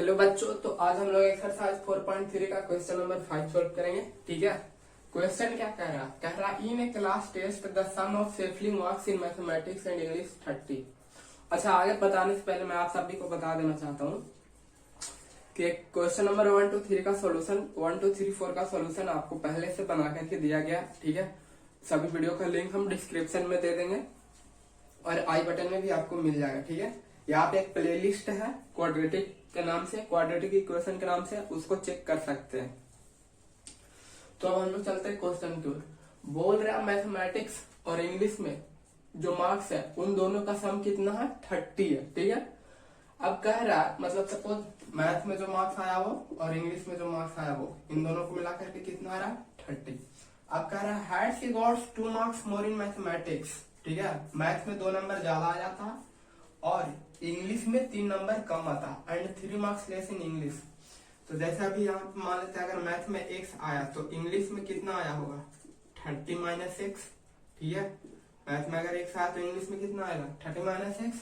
Hello बच्चों, तो आज हम लोग एक्सरसाइज 4.3 का क्वेश्चन नंबर 5 सोल्व करेंगे। ठीक है। क्वेश्चन क्या कह रहा in a class test the sum of Shefali marks in mathematics and English 30। अच्छा, आगे बताने से पहले मैं आप सभी को बता देना चाहता हूँ कि क्वेश्चन नंबर 1 to 3 का सोल्यूशन 1 to 3 4 का सोल्यूशन आपको पहले से बना करके दिया गया। ठीक है। सभी वीडियो का लिंक हम डिस्क्रिप्शन में दे देंगे और आई बटन में भी आपको मिल जाएगा। ठीक है। यहाँ पे एक प्लेलिस्ट है क्वाड्रेटिक के नाम से, क्वाड्रेटिक इक्वेशन के नाम से, उसको चेक कर सकते हैं। तो अब हम लोग चलते हैं क्वेश्चन की ओर। बोल रहा मैथमेटिक्स और इंग्लिश में जो मार्क्स है उन दोनों का सम कितना है, 30 है। ठीक है। अब कह रहा मतलब सपोज मैथ में जो मार्क्स आया वो और इंग्लिश में जो मार्क्स आया वो, इन दोनों को मिला करके कितना आ रहा है, 30। अब कह रहा है she gots 2 marks more in mathematics. ठीक है। मैथ में 2 नंबर ज्यादा आ जाता और इंग्लिश में 3 नंबर कम आता and 3 marks less in English. तो जैसा अभी यहाँ पे मान लेते हैं अगर मैथ में x आया तो इंग्लिश में कितना आया होगा, 30 माइनस एक्स। ठीक है। मैथ में अगर x आया तो इंग्लिश में कितना आएगा, 30 माइनस एक्स।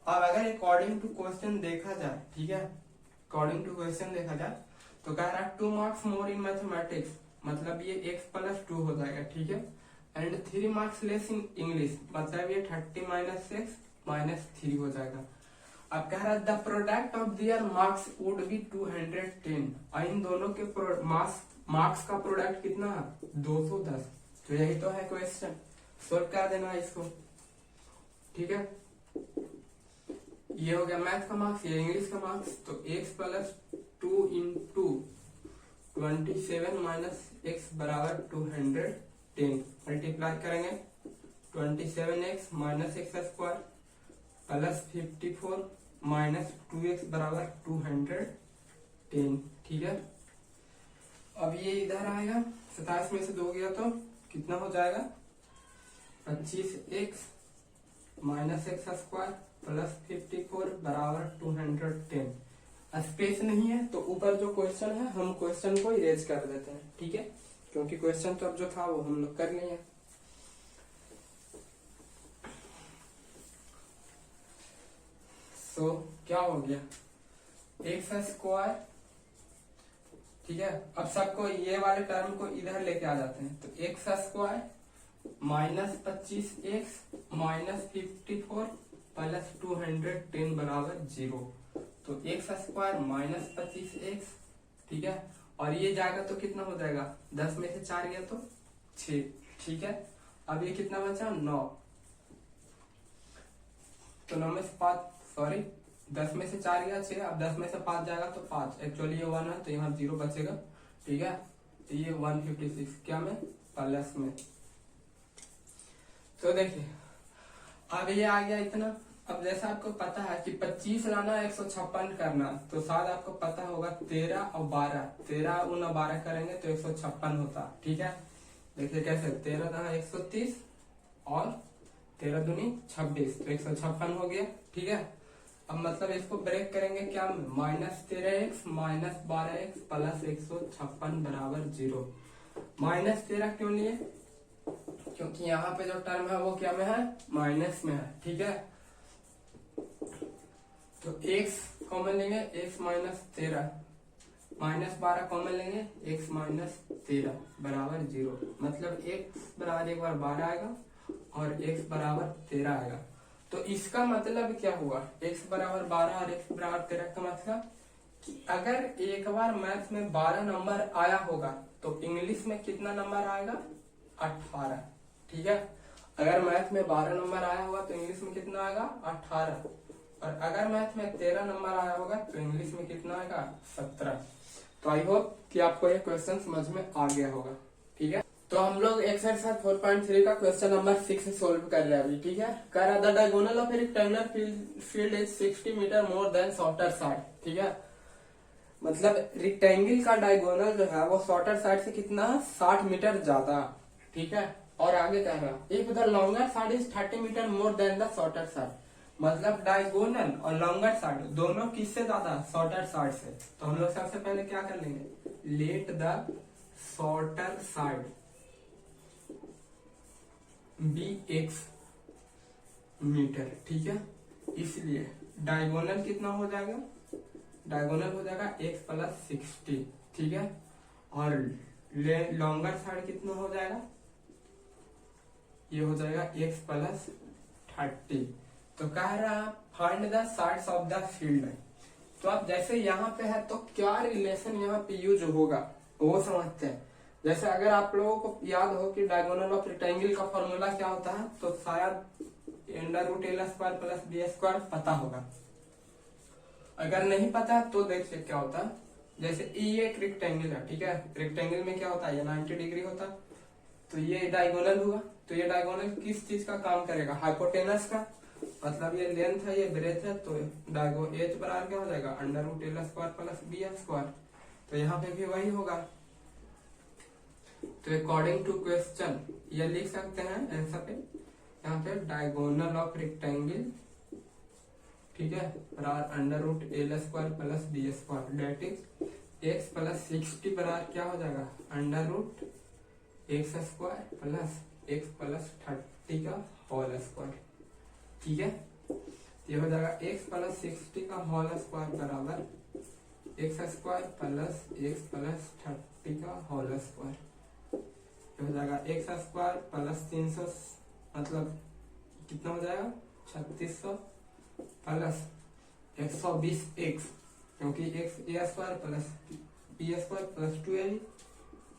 अब अगर अकॉर्डिंग टू क्वेश्चन देखा जाए, ठीक है, अकॉर्डिंग टू क्वेश्चन देखा जाए तो कह रहा है 2 मार्क्स मोर इन मैथमेटिक्स, मतलब ये x प्लस 2 हो जाएगा। ठीक है। And 3 marks less in English, मतलब ये 30 माइनस एक्स माइनस 3 हो जाएगा। अब कह रहा है the product of their marks would be 210। और इन दोनों के मार्क्स का प्रोडक्ट कितना है, 210। तो यही तो है क्वेश्चन, सोल्व कर देना इसको। ठीक है। ये हो गया मैथ का मार्क्स, ये इंग्लिश का मार्क्स। तो x plus 2 into 27 minus x बराबर 210 मल्टीप्लाई करेंगे 27x minus x square plus 54 minus 2x बराबर 210। ठीक है। अब ये इधर आएगा, 27 में से 2 गया तो कितना हो जाएगा, 25x minus x square plus 54 बराबर 210। स्पेस नहीं है तो ऊपर जो क्वेश्चन है हम क्वेश्चन को इरेज कर देते हैं। ठीक है, क्योंकि क्वेश्चन तो अब जो था वो हम लोग कर लिए हैं। तो क्या हो गया, एक्स स्क्वायर। ठीक है। अब सबको ये वाले टर्म को इधर लेके आ जाते हैं तो x square minus 25x minus 54 plus 210 बराबर 0। तो एक्स स्क्वायर माइनस 25x। ठीक है। और ये जाएगा तो कितना हो जाएगा, 10 में से 4 गया तो 6। ठीक है। अब ये कितना बचा, 9। तो 9 में से 5 सॉरी 10 में से 4 गया 6। अब 10 में से 5 जाएगा तो 5। एक्चुअली ये 1 है तो यहाँ 0 बचेगा। ठीक है। तो ये 156 क्या में, प्लस में। तो देखिए अब ये आ गया इतना। अब जैसा आपको पता है कि 25 लाना 156 करना, तो शायद आपको पता होगा 13 और 12, 13 और 12 करेंगे तो 156 होता। ठीक है। देखिए कैसे, 13 था 130 और 13 दूनी 26, तो 156 हो गया। ठीक है। अब मतलब इसको ब्रेक करेंगे क्या, minus 13x minus 12x plus 156 बराबर 0। माइनस 13 क्यों लिए, क्योंकि यहाँ पे जो टर्म है वो क्या में है, माइनस में है। ठीक है। तो x कॉमन लेंगे, x माइनस 13 माइनस 12 कॉमन लेंगे, x माइनस 13 बराबर 0। मतलब x बराबर एक बार 12 आएगा और x बराबर 13 आएगा। तो इसका मतलब क्या हुआ, x बराबर 12 और x बराबर 13 का मतलब कि अगर एक बार मैथ में 12 नंबर आया होगा तो इंग्लिश में कितना नंबर आएगा, 18। ठीक है। अगर मैथ में 12 नंबर आया होगा तो इंग्लिश में कितना आएगा, 18। और अगर मैथ में 13 नंबर आया होगा तो इंग्लिश में कितना आएगा, 17। तो आई होप कि आपको ये क्वेश्चन समझ में आ गया होगा। ठीक है। तो हम लोग एक्सरसाइज 4.3 का क्वेश्चन नंबर 6 सोल्व कर रहे हैं अभी। ठीक है। कह रहा the diagonal of a rectangular field is 60 metre more than shorter side. ठीक है। मतलब रेक्टेंगल का डायगोनल जो है वो शॉर्टर साइड से कितना है, 60 मीटर ज्यादा। ठीक है। और आगे कह रहा if the longer side is 30 metre more than the shorter side, मतलब डायगोनल और लॉन्गर साइड दोनों किससे ज्यादा, शॉर्टर साइड से। तो हम लोग सबसे पहले क्या कर लेंगे, let the shorter side be x metre. ठीक है। इसलिए डायगोनल कितना हो जाएगा, डायगोनल हो जाएगा x प्लस 60, ठीक है। और लॉन्गर साइड कितना हो जाएगा, ये हो जाएगा x प्लस 30। तो कह रहा find the sides of the field. तो अब जैसे यहाँ पे है तो क्या रिलेशन यहाँ पे यूज होगा वो समझते हैं। जैसे अगर आप लोगों को याद हो कि डायगोनल ऑफ रेक्टेंगल का फॉर्मूला क्या होता है, तो शायद under root l square plus b square पता होगा। अगर नहीं पता तो देखिए क्या होता है। जैसे ये एक रेक्टेंगल है, ठीक है। रेक्टेंगल में क्या होता है, ये 90 डिग्री होता है। तो ये डायगोनल हुआ, तो ये डायगोनल किस चीज का काम करेगा, हाइपोटेनस का। मतलब ये लेंथ है, ये ब्रेथ है, तो डायगो एच बराबर क्या हो जाएगा, under root l square plus b square. तो यहाँ पे भी वही होगा। तो अकॉर्डिंग टू क्वेश्चन ये लिख सकते हैं आंसर पे, यहाँ पे डायगोनल ऑफ रेक्टेंगल, ठीक है, बराबर under root l square plus b square, that is x plus 60 बराबर क्या हो जाएगा, under root x square plus x plus 30 का होल स्क्वायर, ठीक है। ये हो जाएगा x प्लस 60 का होल स्क्वायर बराबर x square plus x plus 30 का होल स्क्वायर। ये हो जाएगा एक्स स्क्वायर प्लस 300, मतलब कितना हो जाएगा 3600 प्लस 120 x, क्योंकि x a square plus b square plus 2a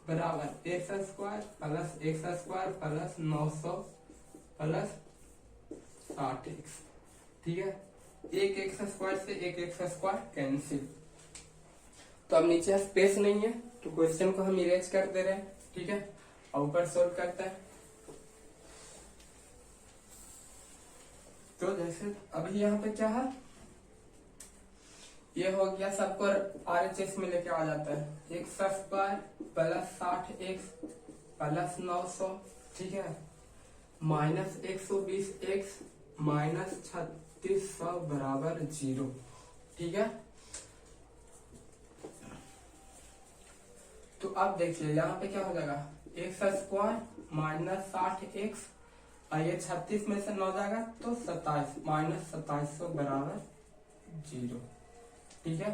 बराबर x square plus x square plus 900 plus 60x, ठीक है। एक एक्स स्क्वायर से एक एक्स स्क्वायर कैंसिल। तो अब नीचे स्पेस नहीं है तो क्वेश्चन को हम इरेज कर दे रहे हैं, ठीक है, और ऊपर सोल्व करते हैं। तो जैसे अभी यहाँ पे क्या है, ये हो गया, सबको RHS में लेके आ जाता है, x square plus 60x plus 900, ठीक है, माइनस 120x माइनस 3600 बराबर 0, ठीक है। तो अब देखिए यहाँ पे क्या हो जाएगा, एक्स स्क्वायर माइनस 60x, ये 36 में से 9 जाएगा तो 27 माइनस 2700 बराबर 0, ठीक है।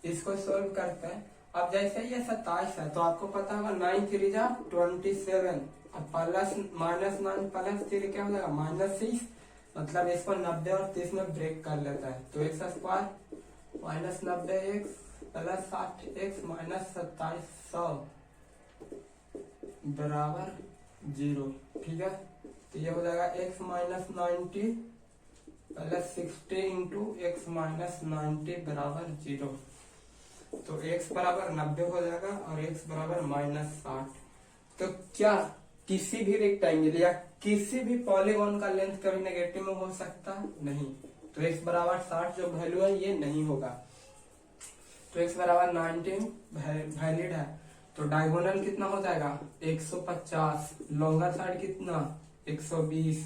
इसको सोल्व करते हैं। अब जैसे ये 27 है तो आपको पता होगा 9 3 जा 27, अब प्लस माइनस 9 प्लस 3 क्या हो जाएगा माइनस 6, मतलब इसको 90 और 30 में ब्रेक कर लेता है। तो x square minus 90x plus 60x minus 2700 बराबर 0, ठीक है। तो ये हो जाएगा x minus 90 plus 60 into x minus 90 बराबर 0। तो x बराबर 90 हो जाएगा और x बराबर माइनस 60। तो क्या किसी भी रेक्टेंगल या किसी भी पॉलीगॉन का लेंथ कभी नेगेटिव में हो सकता नहीं। तो x बराबर 60 जो वैल्यू है ये नहीं होगा। तो x बराबर 19 वैलिड है। तो डायगोनल कितना हो जाएगा 150, लॉन्गर साइड कितना 120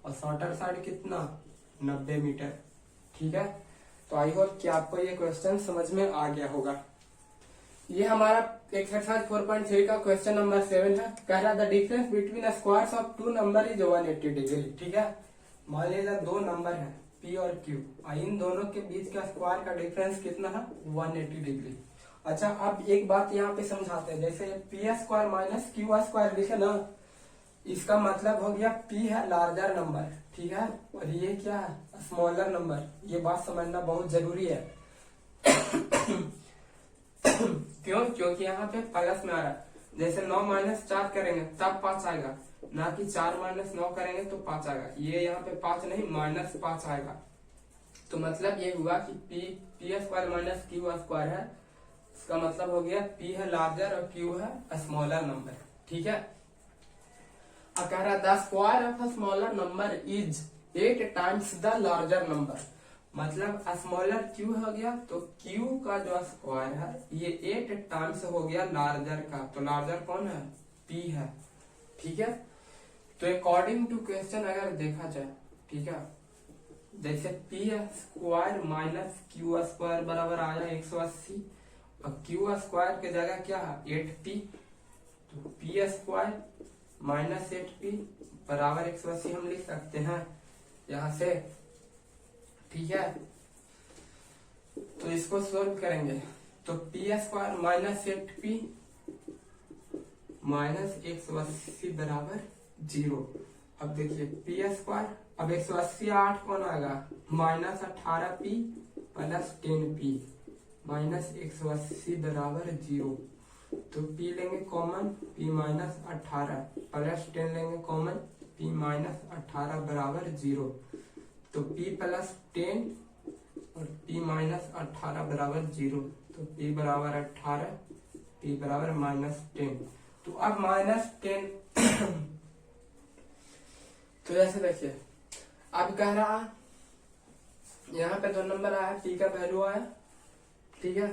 और शॉर्टर साइड कितना 90 मीटर, ठीक है। तो आई होप कि आपको ये क्वेश्चन समझ में आ गया होगा। ये हमारा एक्सरसाइज 4.3 का क्वेश्चन नंबर 7 है। कह रहा the difference between squares of two number is 180 degree, ठीक है। मान लीजिए दो नंबर है P और Q, इन दोनों के बीच का स्क्वायर का डिफरेंस कितना है 180 डिग्री। अच्छा, अब एक बात यहाँ पे समझाते हैं। जैसे P square minus Q square लिखे ना, इसका मतलब हो गया P है लार्जर नंबर, ठीक है, और ये क्या है स्मॉलर नंबर। ये बात समझना बहुत जरूरी है। क्यों? क्योंकि यहाँ पे प्लस में आ रहा है। जैसे 9 माइनस 4 करेंगे तब 5 आएगा, ना कि 4 माइनस 9 करेंगे तो 5 आएगा। ये यहाँ पे 5 नहीं माइनस 5 आएगा। तो मतलब ये हुआ कि P square minus Q square है। इसका मतलब हो गया P है लार्जर और Q है स्मॉलर नंबर, ठीक है। अब कह रहा the square of a smaller number is 8 times the larger number. मतलब स्मॉलर Q हो गया तो Q का जो स्क्वायर है ये 8 टाइम्स हो गया लार्जर का। तो लार्जर कौन है P है, ठीक है। तो अकॉर्डिंग टू क्वेश्चन अगर देखा जाए, ठीक है, जैसे P square minus Q square बराबर आया 180 और Q स्क्वायर के जगह क्या है 8P। तो P स्क्वायर माइनस 8P बराबर 180 हम लिख सकते हैं यहाँ से, ठीक है। तो इसको सोल्व करेंगे तो P square minus 8p minus 180 बराबर 0। अब देखिए पी स्क्वायर, अब 180 8 कौन आएगा, minus 18p plus 10p minus 180 बराबर 0। तो p लेंगे कॉमन, p माइनस 18 प्लस 10 लेंगे कॉमन, p माइनस 18 बराबर 0। तो p प्लस 10 और p माइनस 18 बराबर 0। तो p बराबर 18, p बराबर माइनस 10। तो अब माइनस 10 तो जैसे देखिए अब कह रहा यहाँ पे 2 नंबर आया, p का वैल्यू आया, ठीक है।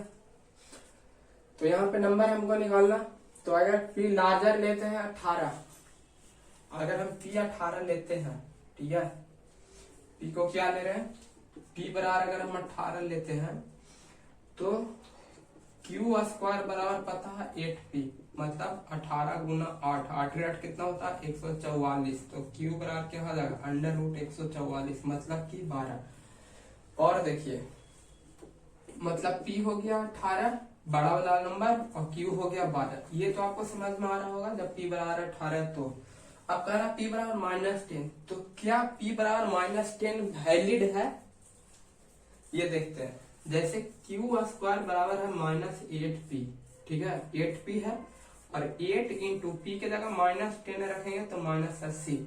तो यहाँ पे नंबर हमको निकालना, तो अगर p लार्जर लेते हैं 18, अगर हम p 18 लेते हैं, ठीक है, p को क्या ले रहे हैं, p बराबर अगर हम 18 लेते हैं तो q स्क्वायर बराबर पता है 8p, मतलब 18 गुना 8, 8 कितना होता है 144। तो q बराबर क्या हो जाएगा, अंडर रूट 144 मतलब कि 12। और देखिए मतलब p हो गया 18 बड़ा वाला नंबर और q हो गया 12। ये तो आपको समझ में आ रहा होगा जब p बराबर 18 तो। अब कह रहा p बराबर माइनस 10, तो क्या p बराबर माइनस 10 वैलिड है, ये देखते हैं। जैसे q स्क्वायर बराबर है माइनस 8p, ठीक है, 8p है और 8 इंटू p के जगह माइनस 10 रखेंगे तो माइनस 80।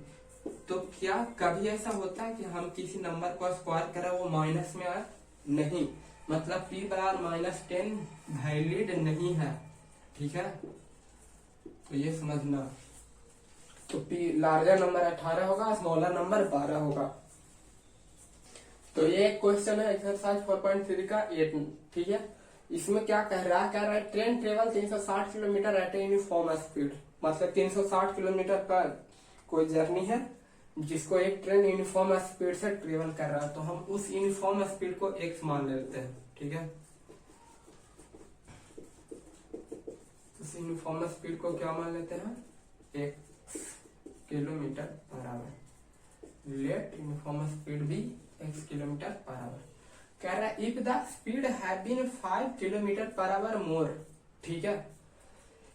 तो क्या कभी ऐसा होता है कि हम किसी नंबर को स्क्वायर करें वो माइनस में आए, नहीं, मतलब p बराबर माइनस 10 वैलिड नहीं है, ठीक है। तो ये समझना, तो p लार्जर नंबर 18 होगा, स्मॉलर नंबर 12 होगा। तो ये एक क्वेश्चन है एक्सरसाइज 4.3 का 8, ठीक है। इसमें क्या कह रहा है, train travel 360 kilometre eight uniform speed, मतलब 360 किलोमीटर का कोई जर्नी है जिसको एक ट्रेन यूनिफॉर्म स्पीड से ट्रेवल कर रहा है। तो हम उस यूनिफॉर्म स्पीड को x मान लेते हैं, ठीक है। उस यूनिफॉर्म स्पीड को क्या मान लेते हैं, x kilometre per hour. Let uniform speed भी x किलोमीटर पर आवर। कह रहा है if the speed have been 5 kilometre per hour more, ठीक है,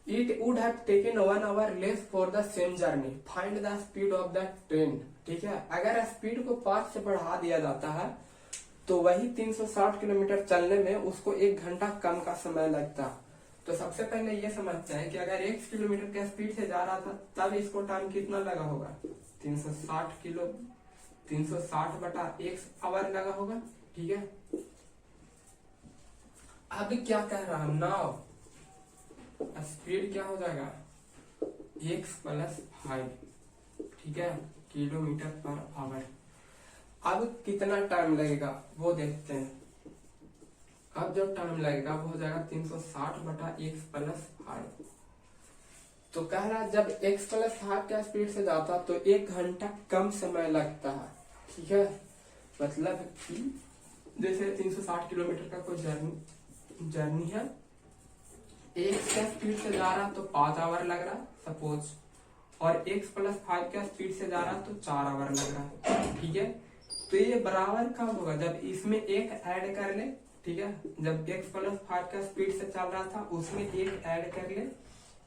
it would have taken 1 hour less for the same journey, find the speed of the train, ठीक है। अगर speed को 5 से बढ़ा दिया जाता है तो वही 360 किलोमीटर चलने में उसको 1 घंटा कम का समय लगता। तो सबसे पहले ये समझते हैं कि अगर 1 किलोमीटर के स्पीड से जा रहा था तब इसको टाइम कितना लगा होगा, 360 बटा 1 आवर लगा होगा, ठीक है। अब क्या कह रहा है, नाउ स्पीड क्या हो जाएगा x प्लस 5, ठीक है, किलोमीटर पर आवर। अब कितना टाइम लगेगा वो देखते हैं। अब जो टाइम लगेगा वो हो जाएगा 360 बटा x प्लस 5। तो कह रहा जब x प्लस 5 का स्पीड से जाता तो 1 घंटा कम समय लगता है, ठीक है। मतलब कि जैसे 360 किलोमीटर का कोई जर्नी है, x का स्पीड से जा रहा तो 5 आवर लग रहा सपोज, और x प्लस 5 का स्पीड से जा रहा तो 4 आवर लग रहा, ठीक है। तो ये बराबर कब होगा, जब इसमें एक ऐड कर ले, ठीक है, जब x प्लस 5 का स्पीड से चल रहा था उसमें एक ऐड कर ले,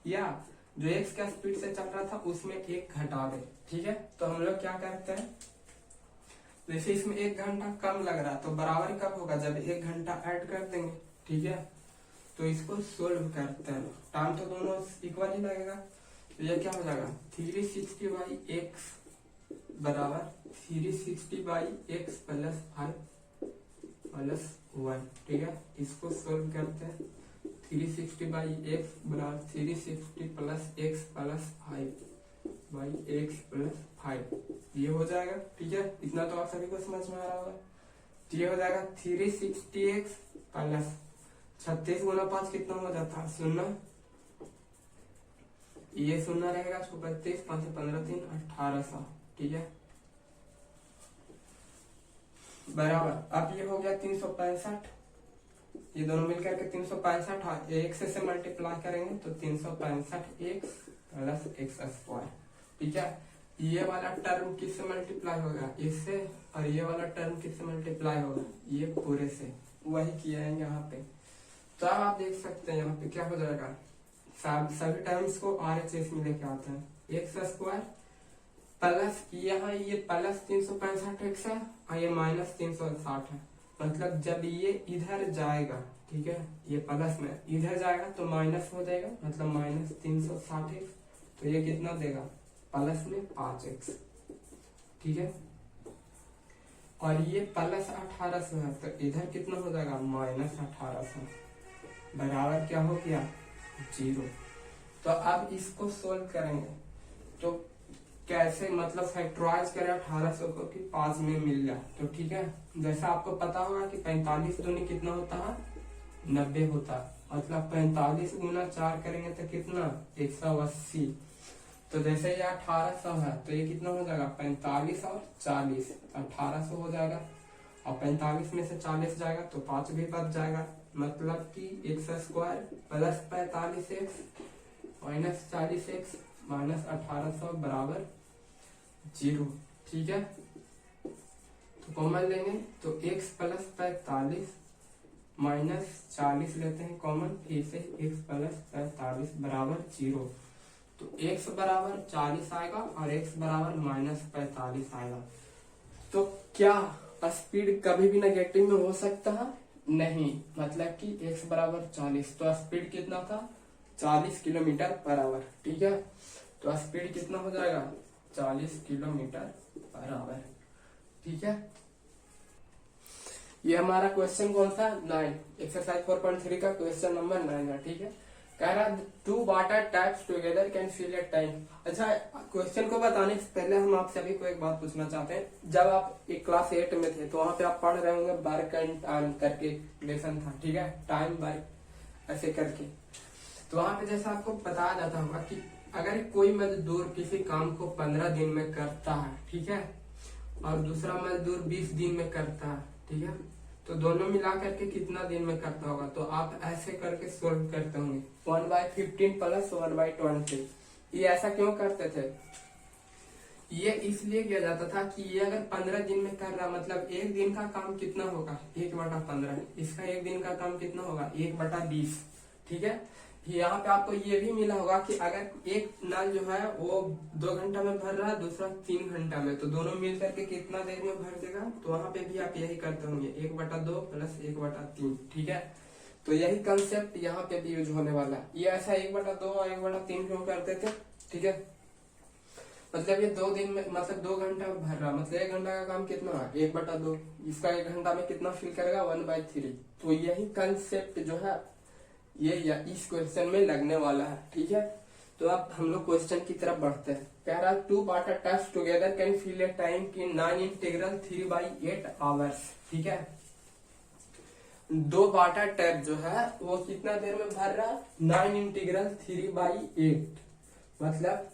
या जो x का स्पीड से चल रहा था उसमें एक घटा दे, ठीक है। तो हम लोग क्या करते हैं, जैसे इसमें 1 घंटा कम लग रहा तो बराबर कब होगा, जब 1 घंटा ऐड कर देंगे, ठीक है। तो इसको सोल्व करते हैं, टाइम तो दोनों इक्वल ही लगेगा। तो ये क्या हो जाएगा 360 बाई एक्स बराबर 360 बाई एक्स प्लस 5 प्लस 1, ठीक है। इसको सोल्व करते हैं, 360 बाई एक्स बराबर 360 plus x plus 5 by x plus 5, ये हो जाएगा, ठीक है। इतना तो आप सभी को समझ में आ रहा होगा। तो ये हो जाएगा 360x प्लस 36 गुना 5 कितना हो जाता है, 0, ये 0 रहेगा, 35 5 15 3 1800, ठीक है, बराबर। अब ये हो गया 365, ये दोनों मिलकर के 365 एक से मल्टीप्लाई करेंगे तो 365x प्लस एक्स स्क्वायर, ठीक है। ये वाला टर्म किससे मल्टीप्लाई होगा, इससे, और ये वाला टर्म किससे मल्टीप्लाई होगा, ये पूरे से, वही किए हैं यहाँ पे। तो अब आप देख सकते हैं यहाँ पे क्या हो जाएगा, सभी टाइम्स को RHS में लेके आते हैं। एक्स स्क्वायर प्लस यहाँ ये प्लस 365 एक्स है और ये माइनस 360 है। मतलब जब ये इधर जाएगा, ठीक है, ये प्लस में इधर जाएगा तो माइनस हो जाएगा, मतलब माइनस 360 एक्स। तो ये कितना देगा, प्लस में 5 एक्स, ठीक है। और ये प्लस 1800 है तो इधर कितना हो जाएगा, माइनस 1800 बराबर क्या हो गया, 0। तो अब इसको सोल्व करेंगे तो कैसे, मतलब फैक्टराइज करें 1800 को कि 5 में मिल जाए। तो ठीक है, जैसा आपको पता होगा कि 45 दूनी कितना होता है, 90 होता है। मतलब 45 गुना 4 करेंगे तो कितना, 180। तो जैसे ये 1800 है तो ये कितना हो जाएगा, 45 और 40 1800 हो जाएगा। और 45 में से 40 जाएगा तो 5 भी बच जाएगा। मतलब कि x square plus 45 x minus 40 x minus 1800 बराबर 0, ठीक है। तो कॉमन लेंगे तो x प्लस 45 माइनस 40 लेते हैं कॉमन, फिर से x प्लस 45 बराबर 0। तो x बराबर 40 आएगा और x बराबर माइनस 45 आएगा। तो क्या स्पीड कभी भी नेगेटिव में हो सकता है, नहीं। मतलब कि x बराबर 40 तो स्पीड कितना था, 40 किलोमीटर पर आवर, ठीक है। तो स्पीड कितना हो जाएगा, 40 किलोमीटर पर आवर, ठीक है। ये हमारा क्वेश्चन कौन सा, 9, एक्सरसाइज 4.3 का क्वेश्चन नंबर 9 है, ठीक है। कह रहा 2 water taps together can fill a tank. अच्छा, क्वेश्चन को बताने से पहले हम आप सभी को एक बात पूछना चाहते हैं। जब आप एक क्लास 8 में थे तो वहां पे आप पढ़ रहे होंगे वर्क एंड टाइम करके लेसन था, ठीक है, टाइम वर्क ऐसे करके। तो वहां पे जैसा आपको बताया जाता होगा कि अगर कोई मजदूर किसी काम को 15 दिन में करता है, ठीक है, और दूसरा मजदूर 20 दिन में करता है, ठीक है, तो दोनों मिला करके कितना दिन में करता होगा। तो आप ऐसे करके सोल्व करते होंगे 1/15 प्लस 1/20। ये ऐसा क्यों करते थे, ये इसलिए किया जाता था कि ये अगर 15 दिन में कर रहा, मतलब एक दिन का काम कितना होगा, 1/15। इसका एक दिन का काम कितना होगा, 1/20, ठीक है। यहाँ पे आपको ये भी मिला होगा कि अगर एक नल जो है वो 2 घंटा में भर रहा है, दूसरा 3 घंटा में, तो दोनों मिल करके कितना देर में भर देगा। तो वहां पे भी आप यही करते होंगे, 1/2 प्लस 1/3, ठीक है। तो यही कंसेप्ट यहाँ पे भी यूज होने वाला है। ये ऐसा 1/2 और 1/3 क्यों करते थे, ठीक है। मतलब ये 2 दिन में, मतलब 2 घंटा में भर रहा, मतलब 1 घंटा का काम कितना है, 1/2। इसका 1 घंटा में कितना फिल करेगा, 1/3। तो यही कंसेप्ट जो है ये इस क्वेश्चन में लगने वाला है, ठीक है। तो अब हम लोग क्वेश्चन की तरफ बढ़ते हैं। कह रहा 2 water taps together can fill a tank in 9 integral 3/8 hours, ठीक है। 2 वाटर टैप जो है वो कितना देर में भर रहा है, 9 इंटीग्रल 3/8, मतलब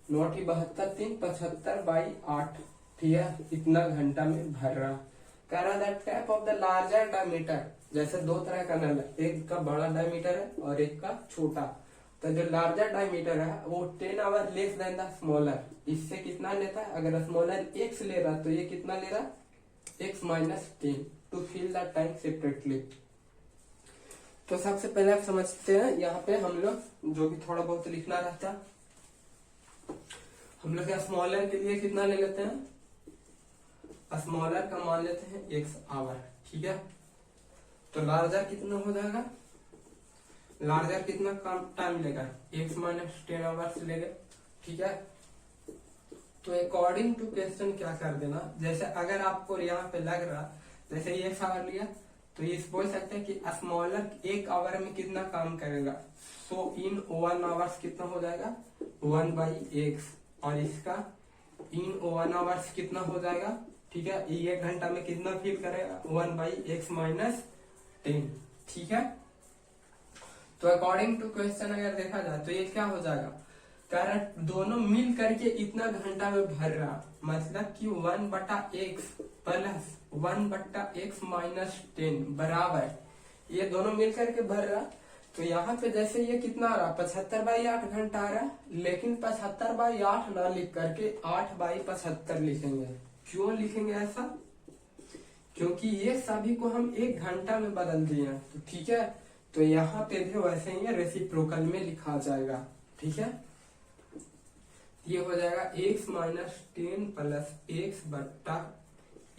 9 की 72 3 75/8, ठीक है, इतना घंटा में भर रहा। कह रहा the tap of the larger diameter, जैसे 2 तरह का नल है, एक का बड़ा डायमीटर है और एक का छोटा। तो जो लार्जर डायमीटर है वो 10 our less then the smaller, इससे कितना लेता है, अगर स्मॉलर x ले रहा तो ये कितना ले रहा, x minus 10 to fill the tank separately. तो सबसे पहले आप समझते हैं, यहाँ पे हम लोग जो भी थोड़ा बहुत लिखना रहता, हम लोग स्मॉलर के लिए कितना ले लेते हैं, स्मॉलर का मान लेते हैं x आवर, ठीक है। तो लार्जर कितना हो जाएगा, लार्जर कितना टाइम लेगा, x माइनस 10 आवर्स लेगा, ठीक है। तो अकॉर्डिंग टू क्वेश्चन क्या कर देना, जैसे अगर आपको यहाँ पे लग रहा जैसे ये x आवर लिया तो ये बोल सकते हैं कि स्मॉलर 1 आवर में कितना काम करेगा। सो इन 1 आवर्स कितना हो जाएगा, 1/x, और इसका इन 1 आवर्स कितना हो जाएगा, ठीक है। ये 1 घंटा में कितना फिल करेगा, 1/x माइनस 10, ठीक है। तो अकॉर्डिंग टू क्वेश्चन अगर देखा जाए तो ये क्या हो जाएगा, कारण दोनों मिल करके इतना घंटा में भर रहा, मतलब कि 1/x प्लस 1/x माइनस 10 बराबर, ये दोनों मिल करके भर रहा। तो यहाँ पे जैसे ये कितना आ रहा, 75/8 घंटा आ रहा, लेकिन 75/8 ना लिख करके 8/75 लिखेंगे। क्यों लिखेंगे ऐसा, क्योंकि ये सभी को हम 1 घंटा में बदल दिए हैं। तो ठीक है, तो यहाँ पे भी वैसे ही रेसिप्रोकल में लिखा जाएगा। ठीक है, ये हो जाएगा x माइनस 10 प्लस x बट्टा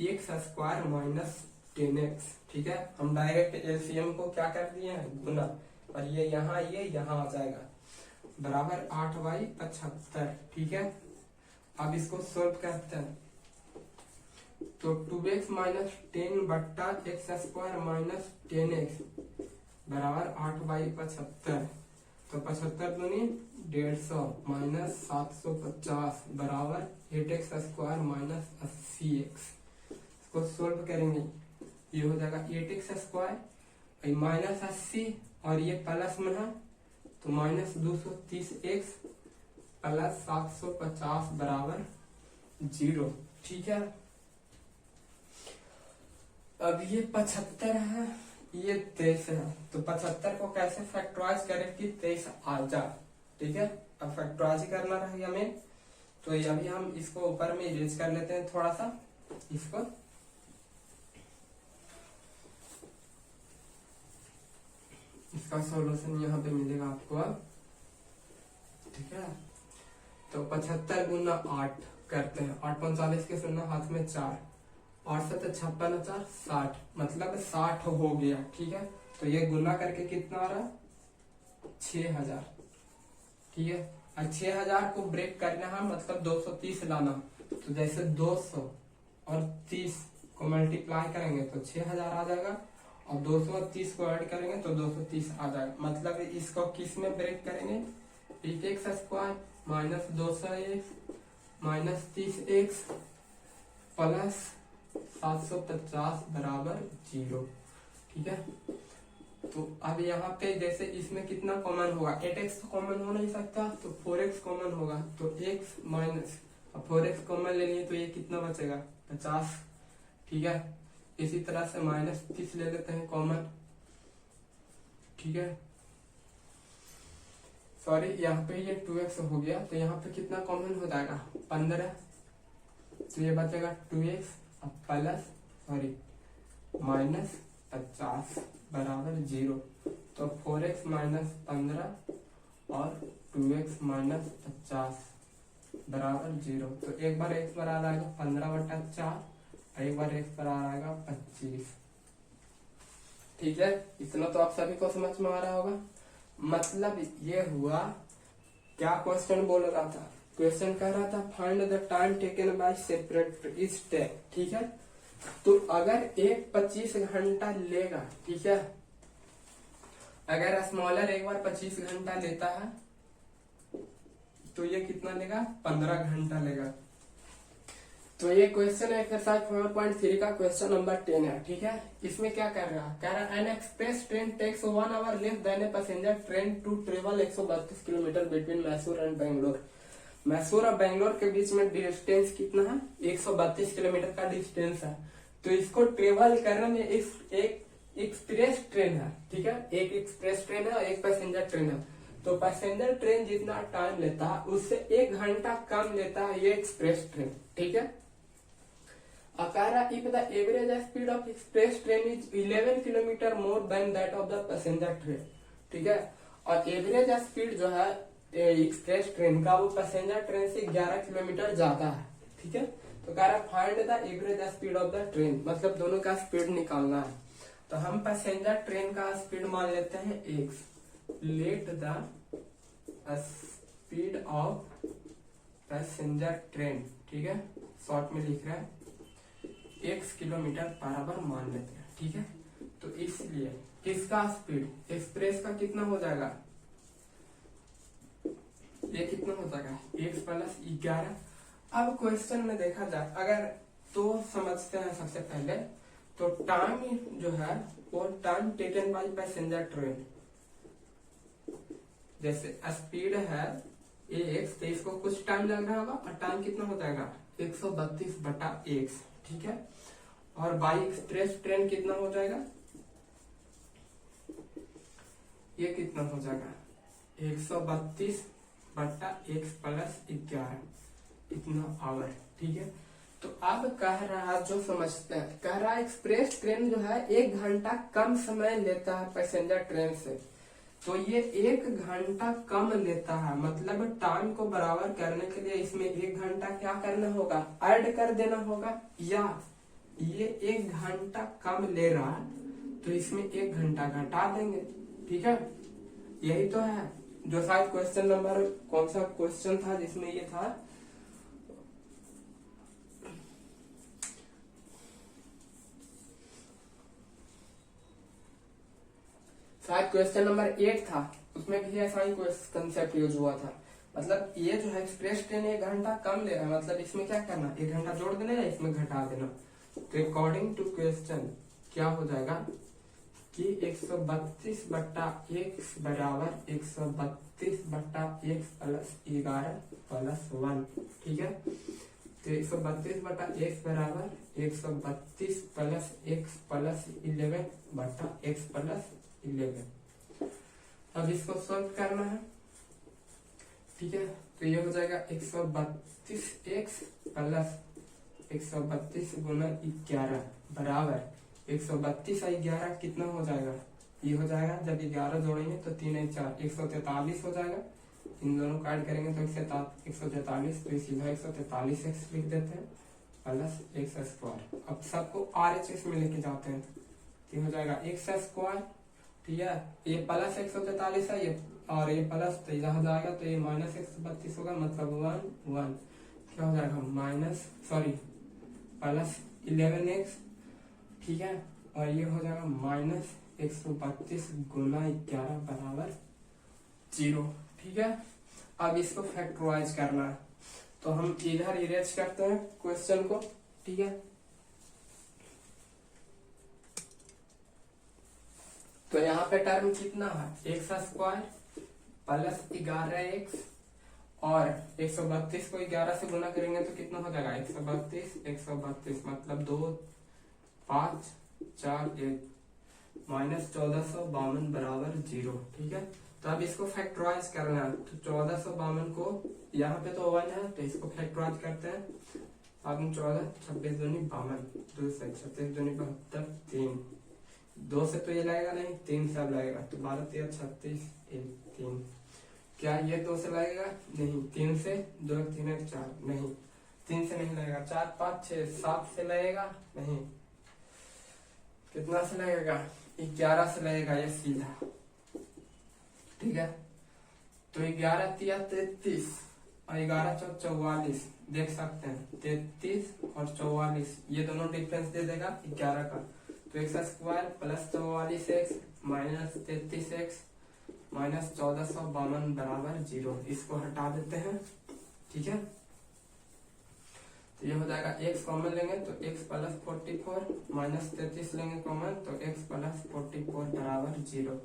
x स्क्वायर माइनस 10x। ठीक है, हम डायरेक्ट एलसीएम को क्या कर दिए हैं, गुना, और ये यहाँ आ जाएगा बराबर 8/75। ठीक है, अब इसको सोल्व करते हैं। तो 2x माइनस 10 बट्टा x स्क्वायर माइनस 10x बराबर 8/75। तो 75 दूनी 150 माइनस 750 बराबर 8x स्क्वायर माइनस 80x। इसको सोल्व करेंगे, ये हो जाएगा 8x स्क्वायर माइनस 80 और ये प्लस में है तो माइनस 230x प्लस 750 बराबर 0। ठीक है, अब ये 75 है, ये 23 है, तो 75 को कैसे फैक्टराइज करें कि 23 आ जाए। ठीक है, अब फैक्टराइज करना रहेगा हमें, तो अभी हम इसको ऊपर में इरेज कर लेते हैं थोड़ा सा इसको। इसका सॉल्यूशन यहाँ पे मिलेगा आपको अब। ठीक है, तो 75 गुना 8 करते हैं, 8 45 के सुनना हाथ में 4, 8 7 56 4 60, मतलब 60 हो गया। ठीक है, तो ये गुना करके कितना आ रहा है 6000। ठीक है, और 6000 को ब्रेक करना है मतलब 230 लाना, तो जैसे 200 और 30 को मल्टीप्लाई करेंगे तो 6000 आ जाएगा, और 230 को ऐड करेंगे तो 230 आ जाएगा। मतलब इसको किस में ब्रेक करेंगे, 8x square minus 200x minus 30x plus 750 बराबर 0। ठीक है, तो अब यहाँ पे जैसे इसमें कितना कॉमन होगा, 8x तो कॉमन हो नहीं सकता, तो 4x कॉमन होगा, तो x माइनस 4x कॉमन ले लिए तो ये कितना बचेगा 50। ठीक है, इसी तरह से माइनस 30 ले लेते हैं कॉमन। ठीक है, सॉरी यहाँ पे ये 2x हो गया, तो यहाँ पे कितना कॉमन हो जाएगा 15, तो ये बचेगा 2x प्लस सॉरी माइनस 50 बराबर 0। तो 4x माइनस 15 और 2x माइनस 50 बराबर 0। तो एक बार x पर आ जाएगा 15/4, एक बार x पर आ जाएगा 25। ठीक है, इतना तो आप सभी को समझ में आ रहा होगा। मतलब ये हुआ, क्या क्वेश्चन बोल रहा था, क्वेश्चन कह रहा था find the time taken by separate step. ठीक है, तो अगर एक 25 घंटा लेगा, ठीक है, अगर स्मॉलर एक बार 25 घंटा लेता है तो ये कितना लेगा 15 घंटा लेगा। तो ये क्वेश्चन एक्सरसाइज 4.3 का क्वेश्चन नंबर 10 है। ठीक है, इसमें क्या कर रहा है, कह रहा है an express train takes 1 hour less than a passenger train to travel 132 kilometre between Mysore and Bangalore. Mysore और बेंगलोर के बीच में डिस्टेंस कितना है 132 किलोमीटर का डिस्टेंस है। तो इसको ट्रेवल करने में एक एक्सप्रेस ट्रेन है। ठीक है, एक एक्सप्रेस ट्रेन है और एक पैसेंजर ट्रेन है। तो पैसेंजर ट्रेन जितना टाइम लेता है उससे 1 घंटा कम लेता है ये एक्सप्रेस ट्रेन। ठीक है, अकारा if the average speed of express train is 11 kilometre more than that of the passenger train. ठीक है, और एवरेज स्पीड जो है एक्सप्रेस ट्रेन का वो पैसेंजर ट्रेन से 11 किलोमीटर ज्यादा है। ठीक है, तो कह रहा find the average speed of the train, मतलब दोनों का स्पीड निकालना है। तो हम पैसेंजर ट्रेन का स्पीड मान लेते हैं x, let the speed of passenger train. ठीक है, शॉर्ट में लिख रहा है x किलोमीटर बराबर मान लेते हैं। ठीक है, तो इसलिए किसका स्पीड एक्सप्रेस का कितना हो जाएगा, ये कितना हो जाएगा x प्लस 11। अब क्वेश्चन में देखा जाए अगर तो समझते हैं सबसे पहले, तो टाइम जो है वो time taken by passenger train, जैसे स्पीड है x, तो इसको कुछ टाइम लग रहा होगा और टाइम कितना हो जाएगा 132/x। ठीक है, और बाई एक्सप्रेस ट्रेन कितना हो जाएगा, ये कितना हो जाएगा 132/x प्लस 11 इतना आवर। ठीक है, तो अब कह रहा, जो समझते हैं, कह रहा एक्सप्रेस ट्रेन जो है 1 घंटा कम समय लेता है पैसेंजर ट्रेन से। तो ये 1 घंटा कम लेता है, मतलब टाइम को बराबर करने के लिए इसमें 1 घंटा क्या करना होगा, ऐड कर देना होगा, या ये 1 घंटा कम ले रहा है तो इसमें 1 घंटा घटा देंगे। ठीक है, यही तो है जो शायद क्वेश्चन नंबर, कौन सा क्वेश्चन था जिसमें ये था, शायद क्वेश्चन नंबर 8 था, उसमें भी ऐसा ही कंसेप्ट यूज हुआ था। मतलब ये जो है एक्सप्रेस ट्रेन 1 घंटा कम ले रहा है, मतलब इसमें क्या करना, 1 घंटा जोड़ देना या इसमें घटा देना। तो अकॉर्डिंग टू क्वेश्चन क्या हो जाएगा कि 132 बट्टा x बराबर 132 बट्टा x प्लस 11 प्लस 1। ठीक है, तो 132 बट्टा x बराबर 132 प्लस x प्लस 11 बट्टा x प्लस 11। अब इसको सॉल्व करना है। ठीक है, तो ये हो जाएगा 132x प्लस 132 गुना 11 बराबर 132 और 11 कितना हो जाएगा, ये हो जाएगा, जब 11 जोड़ेंगे तो 3 है 4, 143 हो जाएगा। इन दोनों काट करेंगे तो 143, तो सीधा 143x लिख देते हैं प्लस एक्स स्क्वायर। अब सबको RHS में लेके जाते हैं, ये हो जाएगा एक्स स्क्वायर। ठीक है, ये प्लस 143 है, ये और ये प्लस, तो यहाँ जाएगा तो ये माइनस 132 होगा, मतलब 1 क्या हो जाएगा, माइनस सॉरी प्लस 11x। ठीक है, और ये हो जाएगा माइनस 132 गुना 11 बराबर 0। ठीक है, अब इसको फैक्टराइज करना है, तो हम इधर इरेज करते हैं क्वेश्चन को। ठीक है, तो यहाँ पे टर्म कितना है, एक्स स्क्वायर प्लस 11x, और 132 को 11 से गुना करेंगे तो कितना हो जाएगा, 132 मतलब 2 5 4 1 माइनस 1452 बराबर 0। ठीक है, तो अब इसको फैक्टराइज करना है, तो 1452 को यहाँ पे तो 1 है तो इसको फैक्टराइज करते हैं। अब 14 26 दूनी 52, 2 से 36 दूनी 72, 3 2 से तो ये लगेगा नहीं, 3 से अब लगेगा, तो 12 13 36 1 3। क्या ये 2 से लगेगा, नहीं, 3 से 2 3 4, नहीं 3 से नहीं लगेगा, 4 5 6 7 से लगेगा, नहीं, कितना से लगेगा, 11 से लगेगा, ये सीधा। ठीक है, तो 11 3 33 और 11 4 44, देख सकते हैं 33 और 44, ये दोनों डिफरेंस दे देगा 11 का, तो x square plus 44x minus 33x minus 1452 बराबर 0। इसको हटा देते हैं। ठीक है, तो ये हो जाएगा x कॉमन लेंगे तो x प्लस 44 माइनस 33 लेंगे कॉमन तो x प्लस 44 बराबर 0।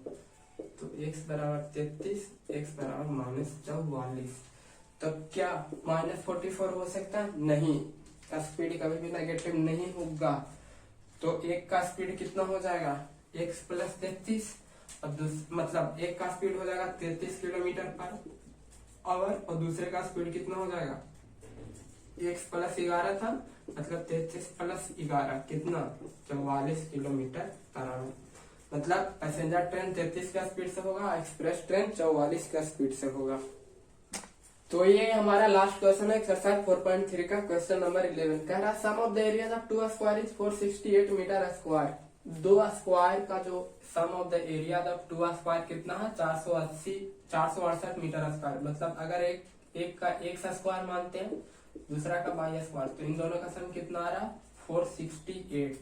तो x बराबर 33, x बराबर माइनस 44। तो क्या माइनस 44 हो सकता है, नहीं, का स्पीड कभी भी नेगेटिव नहीं होगा। तो एक का स्पीड कितना हो जाएगा, x प्लस 33, और मतलब एक का स्पीड हो जाएगा 33 किलोमीटर पर आवर, और दूसरे का स्पीड कितना हो जाएगा, x प्लस 11 था, मतलब 33 प्लस 11 कितना, 44 किलोमीटर पर आवर। मतलब पैसेंजर ट्रेन 33 का स्पीड से होगा, एक्सप्रेस ट्रेन 44 का स्पीड से होगा। तो ये हमारा लास्ट क्वेश्चन है एक्सरसाइज 4.3 का क्वेश्चन नंबर 11। कह रहा sum of the areas of 2 square is 468 metre square. 2 square का जो sum of the area of 2 square कितना है, 468 मीटर स्क्वायर। मतलब अगर एक का x स्क्वायर मानते हैं, दूसरा का y स्क्वायर, तो इन दोनों का सम कितना आ रहा है, 468।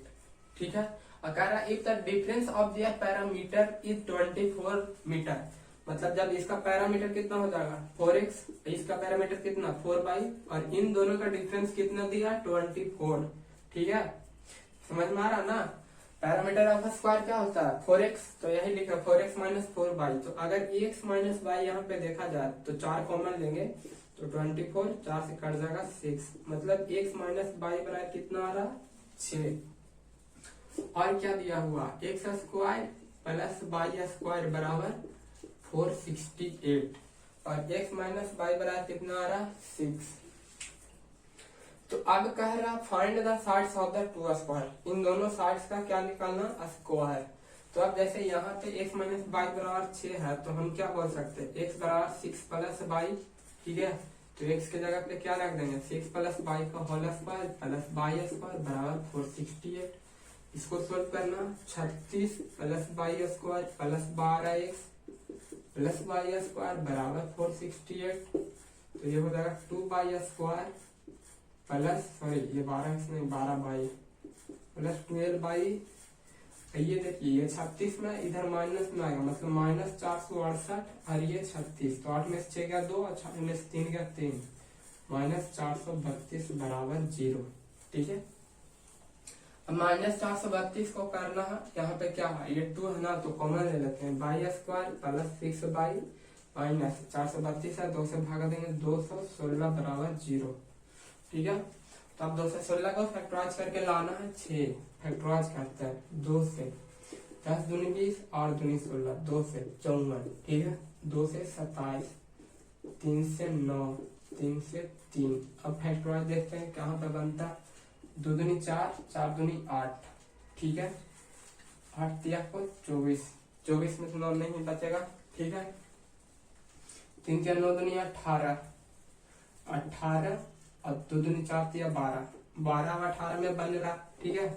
ठीक है, और कह रहा if the difference of their parameter is 24 metre. मतलब जब इसका पैरामीटर कितना हो जाएगा 4x, इसका पैरामीटर कितना 4y, और इन दोनों का डिफरेंस कितना दिया 24। ठीक है, समझ में आ रहा ना। पैरामीटर ऑफ स्क्वायर क्या होता है 4x, तो यही लिखा 4x माइनस 4y। तो अगर x माइनस y यहाँ पे देखा जाए तो 4 कॉमन लेंगे तो 24, 4 से कट जाएगा 6, मतलब x माइनस y बराबर कितना आ रहा 6। और क्या दिया हुआ x square plus y square बराबर 468, और x माइनस y बराबर कितना आ रहा 6। तो अब कह रहा find the sides of the two square, इन दोनों साइड्स का क्या निकालना, स्क्वायर। तो अब जैसे यहाँ पे x माइनस बाई बराबर 6 है, तो हम क्या बोल सकते हैं, x बराबर 6 प्लस बाई, ठीक है। तो x के जगह पे क्या रख देंगे, 6 प्लस बाई का whole square plus y square बराबर 468। इसको सोल्व करना, 36 plus y square plus 12x plus y square बराबर 468। तो ये हो जाएगा 2 बाई स्क्वायर प्लस, सॉरी ये 12x नहीं 12 बाई प्लस 12 बाई, ये देखिए ये 36 में इधर माइनस में आएगा, मतलब माइनस 468 और ये 36, तो 8 में से 6 गया 2 और 6 में से 3 गया 3, माइनस 432 बराबर 0, ठीक है। अब माइनस 432 को करना है, यहाँ पे क्या है, ये 2 है ना, तो कॉमन ले लेते हैं, by square plus 6 by minus 432 है, 2 से भागा देंगे 216 बराबर 0, ठीक है। तो अब 216 को फैक्टराइज करके लाना है 6, फैक्टराइज करते हैं 2 से, 10 दूनी 20 और दूनी 16, 2 से 54, ठीक है, 2 से 27, 3 से 9, 3 से 3। अब फैक्टराइज देखते हैं कहाँ पे बनता है, 2 दूनी 4, 4 दूनी 8, ठीक है, 8 तिया को 24, 24 में 9 नहीं बचेगा, ठीक है, 3 तिया 9 दूनी 18, 18 और 2 दूनी 4 तिया 12, 12 और 18 में बन रहा, ठीक है।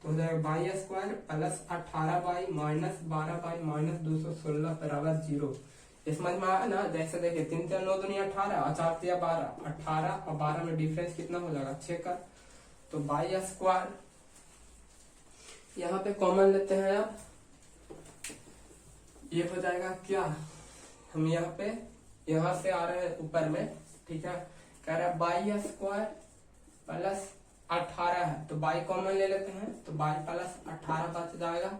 तो हो जाएगा by square plus 18 by minus 12 by minus 216 बराबर 0। इस समझ में आया ना, जैसे देखिए 3 तिया 9 दूनी 18 और 4 तिया 12, 18 और 12 में डिफरेंस कितना हो जाएगा, 6 का। तो बाई स्क्वायर यहाँ पे कॉमन लेते हैं, अब ये हो जाएगा क्या, हम यहाँ से आ रहे हैं ऊपर में, ठीक है, कह रहा है बाई स्क्वायर प्लस 18 है, तो बाई कॉमन ले लेते हैं, तो बाई प्लस 18 बच जाएगा,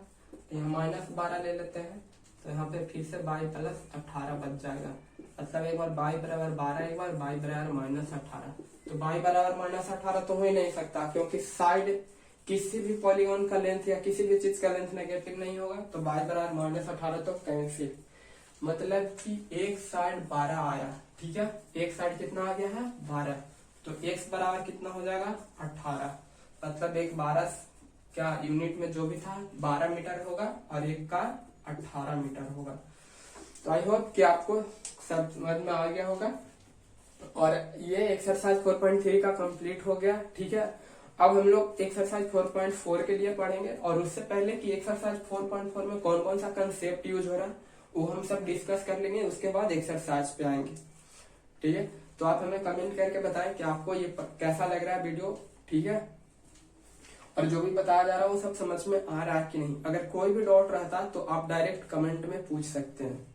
यहाँ माइनस 12 ले लेते हैं, तो यहाँ पे फिर से बाई प्लस 18 बच जाएगा, मतलब एक बार बाई बराबर 12, एक बार बाई बराबर माइनस 18। तो बाई बराबर माइनस 18 तो हो ही नहीं सकता, क्योंकि साइड किसी भी पॉलीगॉन का लेंथ या किसी भी चीज का लेंथ नेगेटिव नहीं होगा, तो बाई बराबर माइनस 18 तो कैंसिल, मतलब कि एक साइड 12 आया, ठीक है, एक साइड कितना आ गया है 12, तो x बराबर कितना हो जाएगा 18, मतलब एक 12 क्या यूनिट में जो भी था 12 मीटर होगा और एक का 18 मीटर होगा। तो आई होप कि आपको सब समझ में आ गया होगा, और ये एक्सरसाइज 4.3 का कंप्लीट हो गया, ठीक है। अब हम लोग एक्सरसाइज 4.4 के लिए पढ़ेंगे, और उससे पहले कि एक्सरसाइज 4.4 में कौन कौन सा कंसेप्ट यूज हो रहा है वो हम सब डिस्कस कर लेंगे, उसके बाद एक्सरसाइज पे आएंगे, ठीक है। तो आप हमें कमेंट करके बताएं कि आपको ये कैसा लग रहा है वीडियो, ठीक है, और जो भी बताया जा रहा है वो सब समझ में आ रहा है कि नहीं। अगर कोई भी डाउट रहता तो आप डायरेक्ट कमेंट में पूछ सकते हैं।